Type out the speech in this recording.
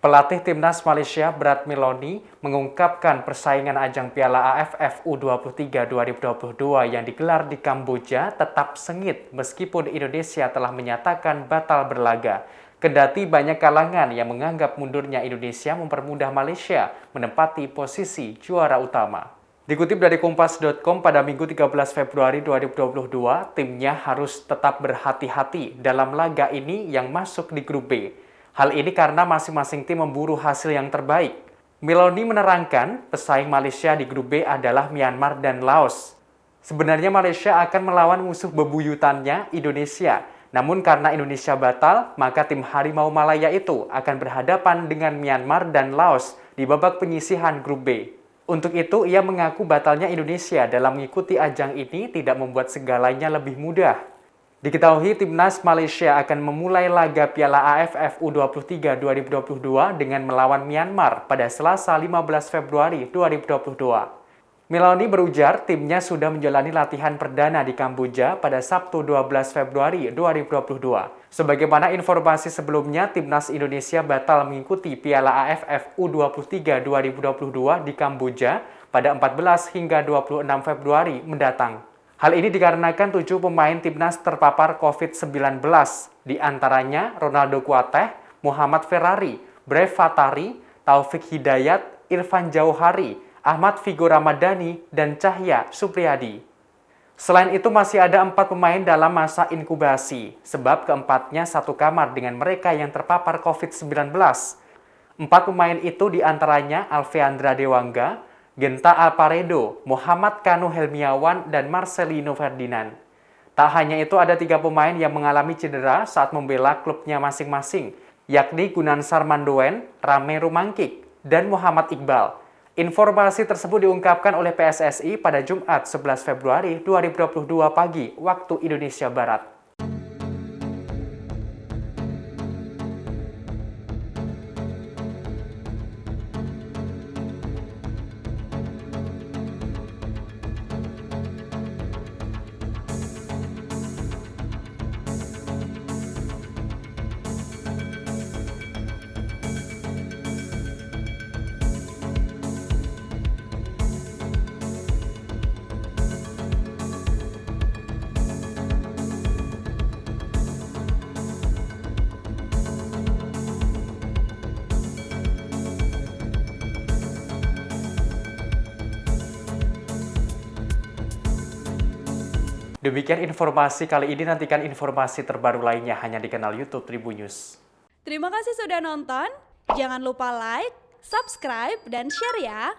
Pelatih Timnas Malaysia Brad Miloni mengungkapkan persaingan ajang Piala AFF U23 2022 yang digelar di Kamboja tetap sengit meskipun Indonesia telah menyatakan batal berlaga. Kendati banyak kalangan yang menganggap mundurnya Indonesia mempermudah Malaysia menempati posisi juara utama. Dikutip dari Kompas.com pada Minggu 13 Februari 2022, timnya harus tetap berhati-hati dalam laga ini yang masuk di grup B. Hal ini karena masing-masing tim memburu hasil yang terbaik. Miloni menerangkan pesaing Malaysia di grup B adalah Myanmar dan Laos. Sebenarnya Malaysia akan melawan musuh bebuyutannya Indonesia. Namun karena Indonesia batal, maka tim Harimau Malaya itu akan berhadapan dengan Myanmar dan Laos di babak penyisihan grup B. Untuk itu, ia mengaku batalnya Indonesia dalam mengikuti ajang ini tidak membuat segalanya lebih mudah. Diketahui Timnas Malaysia akan memulai laga Piala AFF U23 2022 dengan melawan Myanmar pada Selasa 15 Februari 2022. Miloni berujar timnya sudah menjalani latihan perdana di Kamboja pada Sabtu 12 Februari 2022. Sebagaimana informasi sebelumnya, Timnas Indonesia batal mengikuti Piala AFF U23 2022 di Kamboja pada 14 hingga 26 Februari mendatang. Hal ini dikarenakan 7 pemain Timnas terpapar COVID-19, di antaranya Ronaldo Kuateh, Muhammad Ferrari, Brave Fatari, Taufik Hidayat, Irfan Jauhari, Ahmad Vigo Ramadhani, dan Cahya Supriyadi. Selain itu masih ada 4 pemain dalam masa inkubasi, sebab keempatnya satu kamar dengan mereka yang terpapar COVID-19. 4 pemain itu diantaranya Alfeandra Dewangga, Genta Alparedo, Muhammad Kanu Helmiawan, dan Marcelino Ferdinand. Tak hanya itu, ada 3 pemain yang mengalami cedera saat membela klubnya masing-masing, yakni Gunansar Mandoen, Rame Rumangkik, dan Muhammad Iqbal. Informasi tersebut diungkapkan oleh PSSI pada Jumat 11 Februari 2022 pagi waktu Indonesia Barat. Demikian informasi kali ini, nantikan informasi terbaru lainnya hanya di kanal YouTube Tribunnews. Terima kasih sudah nonton, jangan lupa like, subscribe, dan share ya!